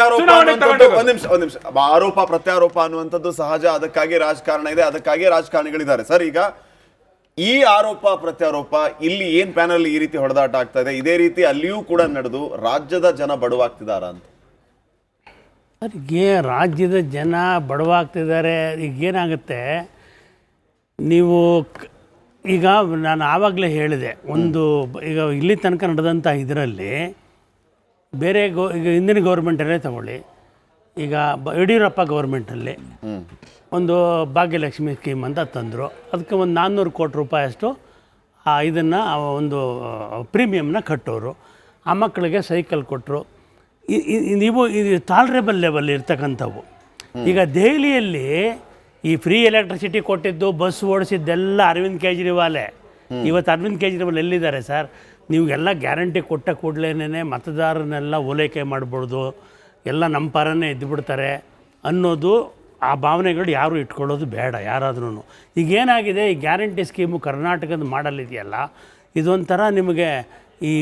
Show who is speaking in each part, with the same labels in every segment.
Speaker 1: ಪ್ರತ್ಯಾರೋಪ ಅನ್ನುವಂಥದ್ದು ಒಂದ್ ನಿಮಿಷ ಆರೋಪ ಪ್ರತ್ಯಾರೋಪ ಅನ್ನುವಂಥದ್ದು ಸಹಜ. ಅದಕ್ಕಾಗಿ ರಾಜಕಾರಣ ಇದೆ, ಅದಕ್ಕಾಗಿ ರಾಜಕಾರಣಿಗಳಿದ್ದಾರೆ ಸರ್. ಈಗ ಈ ಆರೋಪ ಪ್ರತ್ಯಾರೋಪ ಇಲ್ಲಿ ಏನ್ ಪ್ಯಾನಲ್ ಈ ರೀತಿ ಹೊಡೆದಾಟ ಆಗ್ತಾ ಇದೆ, ಇದೇ ರೀತಿ ಅಲ್ಲಿಯೂ ಕೂಡ ನಡೆದು ರಾಜ್ಯದ ಜನ ಬಡವಾಗ್ತಿದಾರ ಅಂತ?
Speaker 2: ಅದಕ್ಕೆ ರಾಜ್ಯದ ಜನ ಬಡವಾಗ್ತಿದ್ದಾರೆ. ಈಗೇನಾಗುತ್ತೆ, ನೀವು ಈಗ ನಾನು ಆವಾಗಲೇ ಹೇಳಿದೆ, ಒಂದು ಈಗ ಇಲ್ಲಿ ತನಕ ನಡೆದಂಥ ಇದರಲ್ಲಿ ಬೇರೆ ಈಗ ಹಿಂದಿನ ಗೌರ್ಮೆಂಟಲ್ಲೇ ತಗೊಳ್ಳಿ, ಈಗ ಯಡಿಯೂರಪ್ಪ ಗೌರ್ಮೆಂಟಲ್ಲಿ ಒಂದು ಭಾಗ್ಯಲಕ್ಷ್ಮಿ ಸ್ಕೀಮ್ ಅಂತ ತಂದರು. ಅದಕ್ಕೆ ಒಂದು 400 ಕೋಟಿ ರೂಪಾಯಿಯಷ್ಟು ಇದನ್ನು ಒಂದು ಪ್ರೀಮಿಯಮ್ನ ಕಟ್ಟೋರು. ಆ ಮಕ್ಕಳಿಗೆ ಸೈಕಲ್ ಕೊಟ್ಟರು. ನೀವು ಇದು ಟಾಲರೇಬಲ್ ಲೆವೆಲ್ ಇರ್ತಕ್ಕಂಥವು. ಈಗ ದೆಹಲಿಯಲ್ಲಿ ಈ ಫ್ರೀ ಎಲೆಕ್ಟ್ರಿಸಿಟಿ ಕೊಟ್ಟಿದ್ದು, ಬಸ್ ಓಡಿಸಿದ್ದೆಲ್ಲ ಅರವಿಂದ್ ಕೇಜ್ರಿವಾಲೇ. ಇವತ್ತು ಅರವಿಂದ್ ಕೇಜ್ರಿವಾಲ್ ಎಲ್ಲಿದ್ದಾರೆ ಸರ್? ನೀವೆಲ್ಲ ಗ್ಯಾರಂಟಿ ಕೊಟ್ಟ ಕೂಡಲೇ ಮತದಾರನೆಲ್ಲ ಓಲೈಕೆ ಮಾಡ್ಬೋದು, ಎಲ್ಲ ನಮ್ಮ ಪರನೇ ಇದ್ದುಬಿಡ್ತಾರೆ ಅನ್ನೋದು ಆ ಭಾವನೆಗಳು ಯಾರೂ ಇಟ್ಕೊಳ್ಳೋದು ಬೇಡ ಯಾರಾದ್ರೂ. ಈಗೇನಾಗಿದೆ, ಈ ಗ್ಯಾರಂಟಿ ಸ್ಕೀಮು ಕರ್ನಾಟಕದ ಮಾಡಲಿದೆಯಲ್ಲ, ಇದೊಂಥರ ನಿಮಗೆ ಈ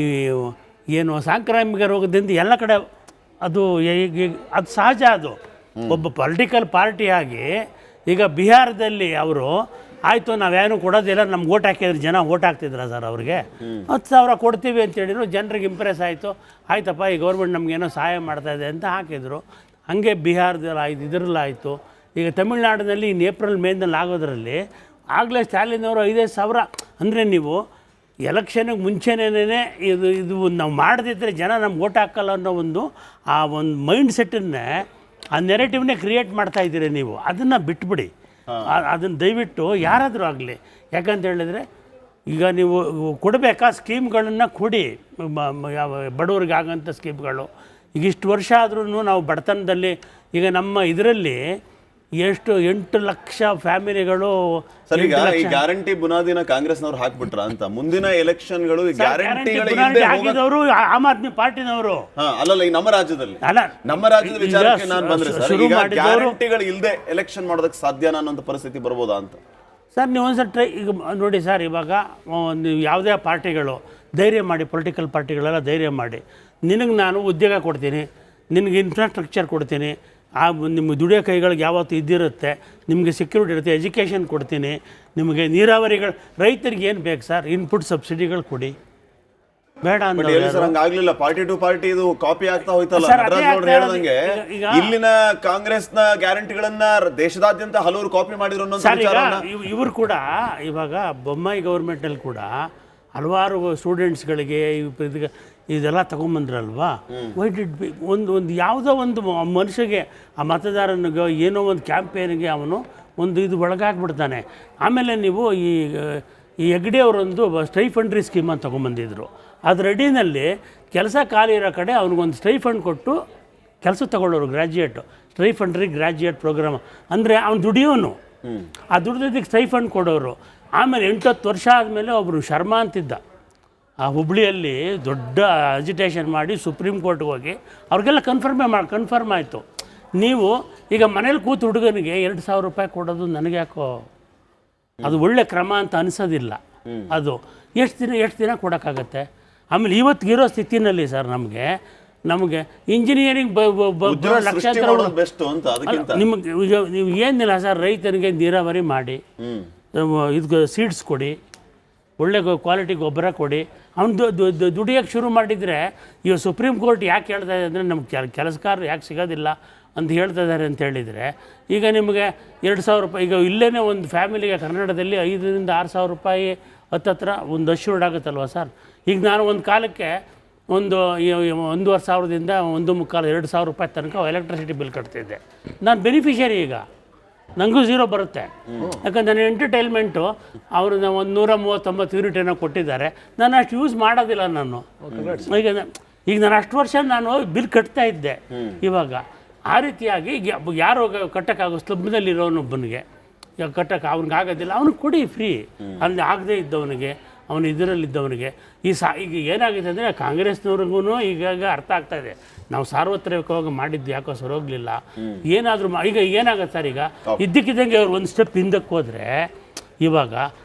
Speaker 2: ಏನು ಸಾಂಕ್ರಾಮಿಕ ರೋಗದಿಂದ ಎಲ್ಲ ಕಡೆ ಅದು ಸಹಜ. ಅದು ಒಬ್ಬ ಪೊಲಿಟಿಕಲ್ ಪಾರ್ಟಿಯಾಗಿ ಈಗ ಬಿಹಾರದಲ್ಲಿ ಅವರು ಆಯಿತು ನಾವೇನು ಕೊಡೋದಿಲ್ಲ, ನಮ್ಗೆ ಓಟ್ ಹಾಕಿದ್ರೆ ಜನ ಓಟ್ ಹಾಕ್ತಿದ್ರ ಸರ್ ಅವ್ರಿಗೆ? 10,000 ಕೊಡ್ತೀವಿ ಅಂತೇಳಿದ್ರು, ಜನರಿಗೆ ಇಂಪ್ರೆಸ್ ಆಯಿತು, ಆಯ್ತಪ್ಪ ಈ ಗೌರ್ಮೆಂಟ್ ನಮಗೇನೋ ಸಹಾಯ ಮಾಡ್ತಾಯಿದೆ ಅಂತ ಹಾಕಿದರು. ಹಾಗೆ ಬಿಹಾರದಲ್ಲಿ ಆಯಿತು, ಇದರಲ್ಲಾಯಿತು. ಈಗ ತಮಿಳ್ನಾಡಿನಲ್ಲಿ ಇನ್ನು ಏಪ್ರಿಲ್ ಮೇನಲ್ಲಿ ಆಗೋದ್ರಲ್ಲಿ ಆಗಲೇ ಸ್ಟಾಲಿನ್ ಅವರು 5,000 ಅಂದರೆ ನೀವು ಎಲೆಕ್ಷನ್ಗೆ ಮುಂಚೆನೇ ಇದು ನಾವು ಮಾಡದಿದ್ದರೆ ಜನ ನಮ್ಗೆ ಓಟ್ ಹಾಕಲ್ಲ ಅನ್ನೋ ಒಂದು ಮೈಂಡ್ ಸೆಟ್ಟನ್ನೇ, ಆ ನೆರೆಟಿವ್ನೇ ಕ್ರಿಯೇಟ್ ಮಾಡ್ತಾ ಇದ್ದೀರಿ ನೀವು. ಅದನ್ನು ಬಿಟ್ಬಿಡಿ, ಅದನ್ನು ದಯವಿಟ್ಟು ಯಾರಾದರೂ ಆಗಲಿ. ಯಾಕಂತ ಹೇಳಿದ್ರೆ ಈಗ ನೀವು ಕೊಡಬೇಕಾ ಸ್ಕೀಮ್ಗಳನ್ನು ಕೊಡಿ, ಬಡವ್ರಿಗೆ ಆಗೋಂಥ ಸ್ಕೀಮ್ಗಳು. ಈಗ ಇಷ್ಟು ವರ್ಷ ಆದ್ರೂ ನಾವು ಬಡತನದಲ್ಲಿ, ಈಗ ನಮ್ಮ ಇದರಲ್ಲಿ ಎಷ್ಟು 8 ಲಕ್ಷ ಫ್ಯಾಮಿಲಿಗಳು.
Speaker 1: ಈ ಗ್ಯಾರಂಟಿ ಬುನಾದಿನ ಕಾಂಗ್ರೆಸ್ನವ್ರು ಹಾಕ್ಬಿಟ್ರ ಅಂತ ಮುಂದಿನ ಎಲೆಕ್ಷನ್ಗಳು
Speaker 2: ಹಾಕಿದವರು ಆಮ್ ಆದ್ಮಿ ಪಾರ್ಟಿನವರು
Speaker 1: ಅಲ್ಲಲ್ಲ. ಈ ನಮ್ಮ ರಾಜ್ಯದ ವಿಚಾರಕ್ಕೆ ನಾನು ಬಂದ್ರೆ ಗ್ಯಾರಂಟಿಗಳು ಇಲ್ಲದೆ ಎಲೆಕ್ಷನ್ ಮಾಡೋದಕ್ಕೆ ಸಾಧ್ಯನಾ ಅನ್ನೋ ಪರಿಸ್ಥಿತಿ ಬರ್ಬೋದಾ ಅಂತ
Speaker 2: ಸರ್? ನೀವು ಒಂದ್ಸಲ ಟ್ರೈ ಈಗ ನೋಡಿ ಸರ್, ಇವಾಗ ನೀವು ಯಾವುದೇ ಪಾರ್ಟಿಗಳು ಧೈರ್ಯ ಮಾಡಿ, ಪೊಲಿಟಿಕಲ್ ಪಾರ್ಟಿಗಳೆಲ್ಲ ಧೈರ್ಯ ಮಾಡಿ, ನಿನಗೆ ನಾನು ಉದ್ಯೋಗ ಕೊಡ್ತೀನಿ, ನಿನಗೆ ಇನ್ಫ್ರಾಸ್ಟ್ರಕ್ಚರ್ ಕೊಡ್ತೀನಿ, ನಿಮ್ಮ ದುಡಿಯೋ ಕೈಗಳಿಗೆ ಯಾವತ್ತೂ ಇದ್ದಿರುತ್ತೆ, ನಿಮಗೆ ಸೆಕ್ಯೂರಿಟಿ ಇರುತ್ತೆ, ಎಜುಕೇಷನ್ ಕೊಡ್ತೀನಿ, ನಿಮಗೆ ನೀರಾವರಿಗಳು, ರೈತರಿಗೆ ಏನು ಬೇಕು ಸರ್, ಇನ್ಪುಟ್ ಸಬ್ಸಿಡಿಗಳು ಕೊಡಿ. ಬೇಡ
Speaker 1: ಆಗ್ಲಿಲ್ಲ. ಪಾರ್ಟಿ ಟು ಪಾರ್ಟಿ ಇದು ಕಾಪಿ ಆಗ್ತಾ ಹೋಯ್ತಲ್ಲ. ಹೇಳ್ದಂಗೆ ಇಲ್ಲಿನ ಕಾಂಗ್ರೆಸ್ನ ಗ್ಯಾರಂಟಿಗಳನ್ನ ದೇಶದಾದ್ಯಂತ ಹಲವರು ಕಾಪಿ ಮಾಡಿದ್ರು.
Speaker 2: ಇವರು ಕೂಡ ಇವಾಗ ಬೊಮ್ಮಾಯಿ ಗೌರ್ಮೆಂಟಲ್ಲಿ ಕೂಡ ಹಲವಾರು ಸ್ಟೂಡೆಂಟ್ಸ್ಗಳಿಗೆ ಇದೆಲ್ಲ ತಗೊಂಬಂದ್ರಲ್ವಾ. ವೈ ಡಿಡ್ ಬಿ ಒಂದು ಯಾವುದೋ ಒಂದು ಮನುಷ್ಯಗೆ, ಆ ಮತದಾರನಿಗೆ ಏನೋ ಒಂದು ಕ್ಯಾಂಪೇನ್ಗೆ ಅವನು ಇದು ಒಳಗಾಗ್ಬಿಡ್ತಾನೆ. ಆಮೇಲೆ ನೀವು ಈ ಹೆಗ್ಡೆ ಅವರೊಂದು ಸ್ಟೈಫಂಡ್ರಿ ಸ್ಕೀಮ್ ಅಂತ ತೊಗೊಂಬಂದಿದ್ರು. ಅದ್ರ ಅಡಿನಲ್ಲಿ ಕೆಲಸ ಖಾಲಿ ಇರೋ ಕಡೆ ಅವ್ನಿಗೊಂದು ಸ್ಟೈಫಂಡ್ ಕೊಟ್ಟು ಕೆಲಸ ತಗೊಳ್ಳೋರು, ಗ್ರ್ಯಾಜುಯೇಟು ಸ್ಟೈಫಂಡ್ರಿ ಗ್ರ್ಯಾಜುಯೇಟ್ ಪ್ರೋಗ್ರಾಮ್. ಅಂದರೆ ಅವ್ನು ದುಡಿಯೋನು, ಆ ದುಡಿದೋದಕ್ಕೆ ಸ್ಟೈಫಂಡ್ ಕೊಡೋರು. ಆಮೇಲೆ 8-10 ವರ್ಷ ಆದಮೇಲೆ ಒಬ್ಬರು ಶರ್ಮಾ ಅಂತಿದ್ದ, ಆ ಹುಬ್ಳಿಯಲ್ಲಿ ದೊಡ್ಡ ಅಜಿಟೇಷನ್ ಮಾಡಿ ಸುಪ್ರೀಂ ಕೋರ್ಟ್ಗೆ ಹೋಗಿ ಅವ್ರಿಗೆಲ್ಲ ಕನ್ಫರ್ಮ್ ಆಯಿತು. ನೀವು ಈಗ ಮನೇಲಿ ಕೂತು ಹುಡುಗನಿಗೆ 2,000 ರೂಪಾಯಿ ಕೊಡೋದು ನನಗೆ ಯಾಕೋ ಅದು ಒಳ್ಳೆ ಕ್ರಮ ಅಂತ ಅನಿಸೋದಿಲ್ಲ. ಅದು ಎಷ್ಟು ದಿನ ಕೊಡೋಕ್ಕಾಗತ್ತೆ? ಆಮೇಲೆ ಇವತ್ತಿಗಿರೋ ಸ್ಥಿತಿನಲ್ಲಿ ಸರ್ ನಮಗೆ ಇಂಜಿನಿಯರಿಂಗ್ ಬರೋ ಲಕ್ಷಾಂತರ ನಿಮಗೆ ನೀವು ಏನಿಲ್ಲ ಸರ್, ರೈತನಿಗೆ ನೀರಾವರಿ ಮಾಡಿ, ಇದಕ್ಕೆ ಸೀಡ್ಸ್ ಕೊಡಿ, ಒಳ್ಳೆ ಕ್ವಾಲಿಟಿ ಗೊಬ್ಬರ ಕೊಡಿ. ಅವನು ದುಡಿಯೋಕ್ಕೆ ಶುರು ಮಾಡಿದರೆ ಈಗ ಸುಪ್ರೀಂ ಕೋರ್ಟ್ ಯಾಕೆ ಹೇಳ್ತಾ ಇದೆ ಅಂದರೆ ನಮ್ಗೆ ಕೆಲಸಗಾರರು ಯಾಕೆ ಸಿಗೋದಿಲ್ಲ ಅಂತ ಹೇಳ್ತಾ ಇದ್ದಾರೆ ಅಂತ ಹೇಳಿದರೆ, ಈಗ ನಿಮಗೆ 2,000 ರೂಪಾಯಿ, ಈಗ ಇಲ್ಲೇ ಒಂದು ಫ್ಯಾಮಿಲಿಗೆ ಕನ್ನಡದಲ್ಲಿ 5,000-6,000 ರೂಪಾಯಿ ಹತ್ತತ್ರ ಒಂದು ಅಶ್ಯೂರ್ಡ್ ಆಗುತ್ತಲ್ವ ಸರ್. ಈಗ ನಾನು ಒಂದು ಕಾಲಕ್ಕೆ 1,500ದಿಂದ 1,25,000-2,000 ರೂಪಾಯಿ ತನಕ ಎಲೆಕ್ಟ್ರಿಸಿಟಿ ಬಿಲ್ ಕಟ್ತಿದ್ದೆ. ನಾನು ಬೆನಿಫಿಷರಿ. ಈಗ ನನಗೂ 0 ಬರುತ್ತೆ. ಯಾಕಂದ್ರೆ ನನ್ನ ಎಂಟರ್ಟೈನ್ಮೆಂಟು ಅವರು 139 ಯೂನಿಟ್ ಏನೋ ಕೊಟ್ಟಿದ್ದಾರೆ, ನಾನು ಅಷ್ಟು ಯೂಸ್ ಮಾಡೋದಿಲ್ಲ. ನಾನು ಈಗ ನಾನು ಅಷ್ಟು ವರ್ಷ ನಾನು ಬಿಲ್ ಕಟ್ತಾ ಇದ್ದೆ. ಇವಾಗ ಆ ರೀತಿಯಾಗಿ ಯಾರೋ ಕಟ್ಟಕ್ಕಾಗೋ ಸ್ಲಬ್ನಲ್ಲಿರೋನೊಬ್ಬನಿಗೆ ಕಟ್ಟಕ್ಕೆ ಅವ್ನಿಗಾಗೋದಿಲ್ಲ, ಅವ್ನಿಗೆ ಕೊಡಿ ಫ್ರೀ. ಅಲ್ಲಿ ಆಗದೇ ಇದ್ದವನಿಗೆ, ಅವನು ಇದರಲ್ಲಿದ್ದವನಿಗೆ ಈಗ ಏನಾಗಿದೆ ಅಂದರೆ ಕಾಂಗ್ರೆಸ್ನವ್ರಿಗೂ ಈಗಾಗ ಅರ್ಥ ಆಗ್ತಾ ಇದೆ, ನಾವು ಸಾರ್ವತ್ರಿಕವಾಗಿ ಮಾಡಿದ್ದು ಯಾಕೋ ಸರೋಗ್ಲಿಲ್ಲ. ಏನಾದರೂ ಈಗ ಏನಾಗುತ್ತೆ ಸರ್, ಈಗ ಇದ್ದಕ್ಕಿದ್ದಂಗೆ ಅವ್ರು ಒಂದು ಸ್ಟೆಪ್ ಹಿಂದಕ್ಕೆ ಹೋದರೆ ಇವಾಗ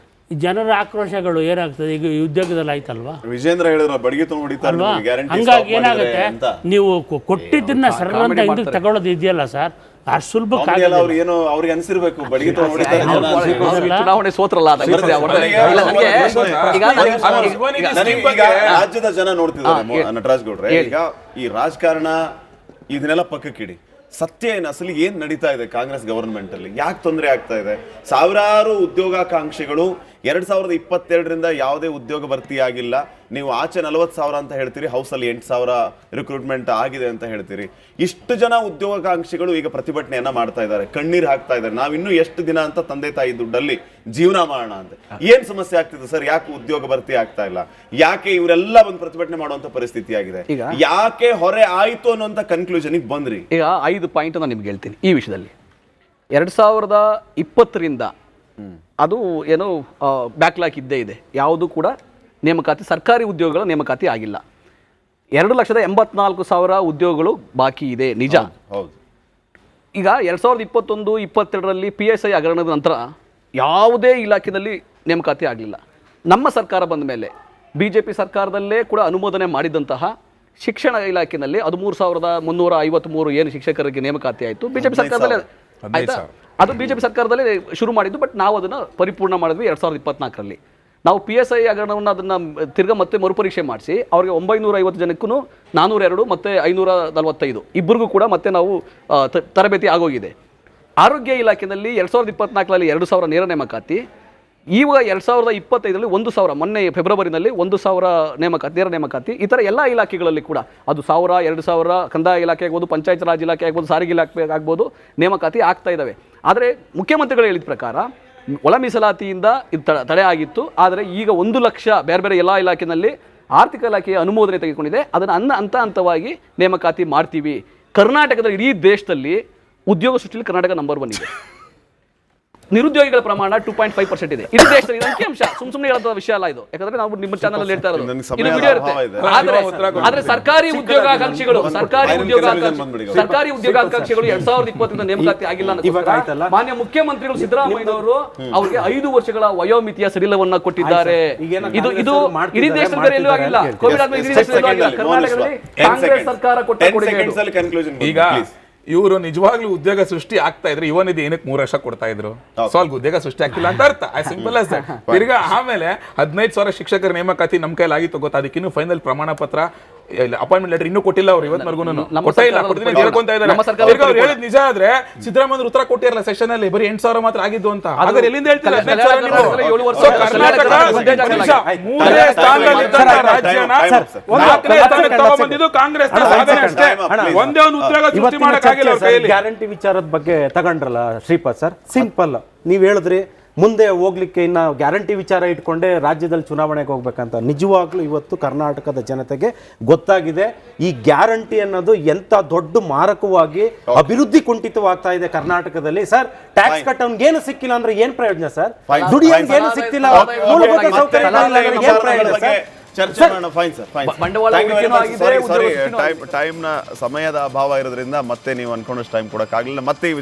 Speaker 2: ಜನರ ಆಕ್ರೋಶಗಳು ಏನಾಗ್ತದೆ ಈಗ ಈ ಉದ್ಯೋಗದಲ್ಲಿ ಆಯ್ತಲ್ವಾ
Speaker 1: ವಿಜೇಂದ್ರ ಹೇಳಿದ್ರು ಬಡಗಿ ತಗೊಂಡು ಹೊಡಿತಾರೆ
Speaker 2: ಅಲ್ವಾ
Speaker 1: ಗ್ಯಾರಂಟಿ
Speaker 2: ಹಂಗಾಗಿ ಏನಾಗುತ್ತೆ ನೀವು ಕೊಟ್ಟಿದ್ದನ್ನ ಸರ್ ಅಂತ ಹಿಂದಕ್ಕೆ ತಗೊಳ್ಳೋದು ಇದೆಯಲ್ಲ ಸರ್ ಅಷ್ಟು ಸುಲಭಕ್ಕೆ
Speaker 1: ಅವ್ರು ಏನೋ ಅವ್ರಿಗೆ ಅನ್ಸಿರ್ಬೇಕು ಬಡಗಿ ತಗೊಂಡು ಹೊಡಿತಾರೆ
Speaker 3: ಚುನಾವಣೆ ಸೋತ್ರಲ್ಲ
Speaker 1: ಈಗ ರಾಜ್ಯದ ಜನ ನೋಡ್ತಿದ್ದಾರೆ ನಟರಾಜ್ ಗೌಡ್ರೆ, ಈಗ ಈ ರಾಜಕಾರಣ ಇದನ್ನೆಲ್ಲ ಪಕ್ಕಕ್ಕಿಡಿ, ಸತ್ಯ ಏನು ಅಸಲಿ ಏನ್ ನಡೀತಾ ಇದೆ ಕಾಂಗ್ರೆಸ್ ಗವರ್ಮೆಂಟ್ ಅಲ್ಲಿ, ಯಾಕೆ ತೊಂದರೆ ಆಗ್ತಾ ಇದೆ? ಸಾವಿರಾರು ಉದ್ಯೋಗಾಕಾಂಕ್ಷಿಗಳು 2022ರಿಂದ ಯಾವುದೇ ಉದ್ಯೋಗ ಭರ್ತಿ ಆಗಿಲ್ಲ. ನೀವು ಆಚೆ 40,000 ಅಂತ ಹೇಳ್ತೀರಿ, ಹೌಸ್ ಅಲ್ಲಿ 8,000 ರಿಕ್ರೂಟ್ಮೆಂಟ್ ಆಗಿದೆ ಅಂತ ಹೇಳ್ತೀರಿ. ಇಷ್ಟು ಜನ ಉದ್ಯೋಗಾಕಾಂಕ್ಷಿಗಳು ಈಗ ಪ್ರತಿಭಟನೆಯನ್ನ ಮಾಡ್ತಾ ಇದ್ದಾರೆ, ಕಣ್ಣೀರ್ ಹಾಕ್ತಾ ಇದ್ದಾರೆ. ನಾವಿನ್ನೂ ಎಷ್ಟು ದಿನ ಅಂತ ತಂದೆ ತಾಯಿ ದುಡ್ಡಲ್ಲಿ ಜೀವನ ಮಾಡೋಣ ಅಂತ. ಏನ್ ಸಮಸ್ಯೆ ಆಗ್ತಿದೆ ಸರ್? ಯಾಕೆ ಉದ್ಯೋಗ ಭರ್ತಿ ಆಗ್ತಾ ಇಲ್ಲ? ಯಾಕೆ ಇವರೆಲ್ಲ ಒಂದು ಪ್ರತಿಭಟನೆ ಮಾಡುವಂತ ಪರಿಸ್ಥಿತಿ ಆಗಿದೆ? ಯಾಕೆ ಹೊರೆ ಆಯ್ತು ಅನ್ನುವಂತ ಕನ್ಕ್ಲೂಷನ್ ಬಂದ್ರಿ?
Speaker 3: ಈಗ 5 ಪಾಯಿಂಟ್ ನಾನು ನಿಮ್ಗೆ ಹೇಳ್ತೀನಿ ಈ ವಿಷಯದಲ್ಲಿ. 2020ರಿಂದ ಅದು ಏನೋ ಬ್ಯಾಕ್ಲಾಕ್ ಇದ್ದೇ ಇದೆ, ಯಾವುದು ಕೂಡ ನೇಮಕಾತಿ ಸರ್ಕಾರಿ ಉದ್ಯೋಗಗಳ ನೇಮಕಾತಿ ಆಗಿಲ್ಲ. 2,84,000 ಉದ್ಯೋಗಗಳು ಬಾಕಿ ಇದೆ, ನಿಜ. ಈಗ 2021-22ರಲ್ಲಿ PSI ಹಗರಣದ ನಂತರ ಯಾವುದೇ ಇಲಾಖೆಯಲ್ಲಿ ನೇಮಕಾತಿ ಆಗಲಿಲ್ಲ. ನಮ್ಮ ಸರ್ಕಾರ ಬಂದ ಮೇಲೆ BJP ಸರ್ಕಾರದಲ್ಲೇ ಕೂಡ ಅನುಮೋದನೆ ಮಾಡಿದಂತಹ ಶಿಕ್ಷಣ ಇಲಾಖೆಯಲ್ಲಿ 13,353 ಏನು ಶಿಕ್ಷಕರಿಗೆ ನೇಮಕಾತಿ ಆಯಿತು BJP ಸರ್ಕಾರದಲ್ಲೇ ಆಯ್ತಾ. ಅದು BJP ಸರ್ಕಾರದಲ್ಲೇ ಶುರು ಮಾಡಿದ್ದು, ಬಟ್ ನಾವು ಅದನ್ನು ಪರಿಪೂರ್ಣ ಮಾಡಿದ್ವಿ 2024ರಲ್ಲಿ. ನಾವು PSI ಹಗರಣವನ್ನು ಅದನ್ನು ತಿರ್ಗಾ ಮತ್ತೆ ಮರುಪರೀಕ್ಷೆ ಮಾಡಿಸಿ ಅವ್ರಿಗೆ 950 ಜನಕ್ಕೂ 402 ಮತ್ತು 545 ಇಬ್ಬರಿಗೂ ಕೂಡ ಮತ್ತೆ ನಾವು ತರಬೇತಿ ಆಗೋಗಿದೆ. ಆರೋಗ್ಯ ಇಲಾಖೆಯಲ್ಲಿ 2024ರಲ್ಲಿ 2,000 ನೇರ ನೇಮಕಾತಿ. ಇವಾಗ 2025ರಲ್ಲಿ 1,000, ಮೊನ್ನೆ ಫೆಬ್ರವರಿನಲ್ಲಿ 1,000 ನೇಮಕಾತಿ, ನೇರ ನೇಮಕಾತಿ. ಈ ಥರ ಎಲ್ಲ ಇಲಾಖೆಗಳಲ್ಲಿ ಕೂಡ ಅದು 1,000, 2,000 ಕಂದಾಯ ಇಲಾಖೆ ಆಗ್ಬೋದು, ಪಂಚಾಯತ್ ರಾಜ್ ಇಲಾಖೆ ಆಗ್ಬೋದು, ಸಾರಿಗೆ ಇಲಾಖೆ ಆಗ್ಬೋದು, ನೇಮಕಾತಿ ಆಗ್ತಾ ಇದ್ದಾವೆ. ಆದರೆ ಮುಖ್ಯಮಂತ್ರಿಗಳು ಹೇಳಿದ ಪ್ರಕಾರ ಒಳ ಮೀಸಲಾತಿಯಿಂದ ಇದು ತಡೆ ಆಗಿತ್ತು. ಆದರೆ ಈಗ 1 ಲಕ್ಷ ಬೇರೆ ಬೇರೆ ಎಲ್ಲ ಇಲಾಖೆಯಲ್ಲಿ ಆರ್ಥಿಕ ಇಲಾಖೆಯ ಅನುಮೋದನೆ ತೆಗೆದುಕೊಂಡಿದೆ. ಅದನ್ನು ಹಂತವಾಗಿ ನೇಮಕಾತಿ ಮಾಡ್ತೀವಿ. ಕರ್ನಾಟಕದ ಇಡೀ ದೇಶದಲ್ಲಿ ಉದ್ಯೋಗ ಸೃಷ್ಟಿಯಲ್ಲಿ ಕರ್ನಾಟಕ ನಂಬರ್ 1 ಇದೆ. ನಿರುದ್ಯೋಗಿಗಳ ಪ್ರಮಾಣ 2.5% ಇದೆ ಇಡೀ ದೇಶದಲ್ಲಿ. ಇದು ಅಂಕಿಅಂಶ, ಸುಮ್ಮನೆ ಹೇಳೋದ ವಿಷಯ ಅಲ್ಲ ಇದು. ಯಾಕಂದ್ರೆ ನಾವು ನಿಮ್ಮ ಚಾನಲ್ ಅಲ್ಲಿ ಹೇಳ್ತಾ ಇರೋದು ಇದು ವಿಡಿಯೋ ಇರುತ್ತೆ. ಆದ್ರೆ ಸರ್ಕಾರಿ ಉದ್ಯೋಗಾಕಾಂಕ್ಷಿಗಳು 2020ರಿಂದ ನೇಮಕಾತಿ ಆಗಿಲ್ಲ ಅನ್ನೋದು ಮಾನ್ಯ ಮುಖ್ಯಮಂತ್ರಿಗಳು ಸಿದ್ದರಾಮಯ್ಯನವರು ಅವ್ರಿಗೆ 5 ವರ್ಷಗಳ ವಯೋಮಿತಿಯ ಸಡಿಲವನ್ನ ಕೊಟ್ಟಿದ್ದಾರೆ. ಇದು ಇಡೀ ದೇಶದಲ್ಲಿ ಬೇರೆ ಎಲ್ಲೂ ಆಗಿಲ್ಲ. ಕೋವಿಡ್ ಆದ್ಮೇಲೆ ಇಡೀ ದೇಶದಲ್ಲಿ ಆಗಿಲ್ಲ. ಕರ್ನಾಟಕದಲ್ಲಿ ಕಾಂಗ್ರೆಸ್ ಸರ್ಕಾರ ಕೊಟ್ಟ ಕೊಡುಗೆ.
Speaker 4: ಈಗ ಇವರು ನಿಜವಾಗ್ಲೂ ಉದ್ಯೋಗ ಸೃಷ್ಟಿ ಆಗ್ತಾ ಇದ್ರೆ ಯುವ ನಿಧಿ ಏನಕ್ಕೆ 3 ವರ್ಷ ಕೊಡ್ತಾ ಇದ್ರು? ಸ್ವಲ್ಪ ಉದ್ಯೋಗ ಸೃಷ್ಟಿ ಆಗ್ತಿಲ್ಲ ಅಂತ ಅರ್ಥ. Simple as that. ತಿರ್ಗಾ ಆಮೇಲೆ 15,000 ಶಿಕ್ಷಕರ ನೇಮಕಾತಿ ನಮ್ ಕೈಲಿ ಆಗಿತ್ತು ಗೊತ್ತಾ? ಅದಕ್ಕಿನ್ನೂ ಫೈನಲ್ ಪ್ರಮಾಣ ಪತ್ರ ಅಪಾಯಿಂಟ್ಮೆಂಟ್ ಲೆಟರ್ ಇನ್ನೂ ಕೊಟ್ಟಿಲ್ಲ ಅವ್ರು ಇವತ್ವರೆಗೂ ಹೇಳಿದ್ ನಿಜ ಆದ್ರೆ ಸಿದ್ದರಾಮಯ್ಯ ಉತ್ತರ ಕೊಟ್ಟಿರಲ್ಲ ಸೆಷನ್ ಅಲ್ಲಿ, ಬರೀ 8,000 ಮಾತ್ರ ಆಗಿದ್ದು ಅಂತ. ಹಾಗಾದ್ರೆ ಎಲ್ಲಿಂದ ಹೇಳ್ತಿಲ್ಲ? ಬಂದಿದ್ದು ಕಾಂಗ್ರೆಸ್ ಒಂದೇ ಒಂದು ಉದ್ಯೋಗ ಸೃಷ್ಟಿ ಮಾಡಕ್ಕಾಗಿಲ್ಲ.
Speaker 5: ಗ್ಯಾರಂಟಿ ವಿಚಾರದ ಬಗ್ಗೆ ತಗೊಂಡ್ರಲ್ಲ ಶ್ರೀಪಾದ್ ಸರ್, ಸಿಂಪಲ್ ನೀವ್ ಹೇಳಿದ್ರಿ ಮುಂದೆ ಹೋಗ್ಲಿಕ್ಕೆ ಇನ್ನ ಗ್ಯಾರಂಟಿ ವಿಚಾರ ಇಟ್ಕೊಂಡೆ ರಾಜ್ಯದಲ್ಲಿ ಚುನಾವಣೆಗೆ ಹೋಗ್ಬೇಕಂತ. ನಿಜವಾಗ್ಲೂ ಇವತ್ತು ಕರ್ನಾಟಕದ ಜನತೆಗೆ ಗೊತ್ತಾಗಿದೆ ಈ ಗ್ಯಾರಂಟಿ ಅನ್ನೋದು ಎಂತ ದೊಡ್ಡ ಮಾರಕವಾಗಿ ಅಭಿವೃದ್ಧಿ ಕುಂಠಿತವಾಗ್ತಾ ಇದೆ ಕರ್ನಾಟಕದಲ್ಲಿ. ಸರ್ ಟ್ಯಾಕ್ಸ್ ಕಟ್ ಅವ್ನಿಗೇನು ಸಿಕ್ಕಿಲ್ಲ ಅಂದ್ರೆ ಏನ್ ಪ್ರಯೋಜನ ಸರ್? ದುಡಿಯೋನ್ಗೆ ಏನು ಸಿಕ್ತಿಲ್ಲ, ಮೂಲಭೂತ ಸೌಕರ್ಯ ಏನ್ ಪ್ರಯೋಜನ ಸರ್?
Speaker 1: ಚರ್ಚೆ ಮಾಡೋಣ. Fine sir, fine. ಸಾರಿ, ಟೈಮ್ನ ಸಮಯದ ಅಭಾವ ಇರೋದ್ರಿಂದ ಮತ್ತೆ ನೀವು ಅನ್ಕೊಂಡಷ್ಟು ಟೈಮ್ ಕೊಡಕ್ಕಾಗಲಿಲ್ಲ. ಮತ್ತೆ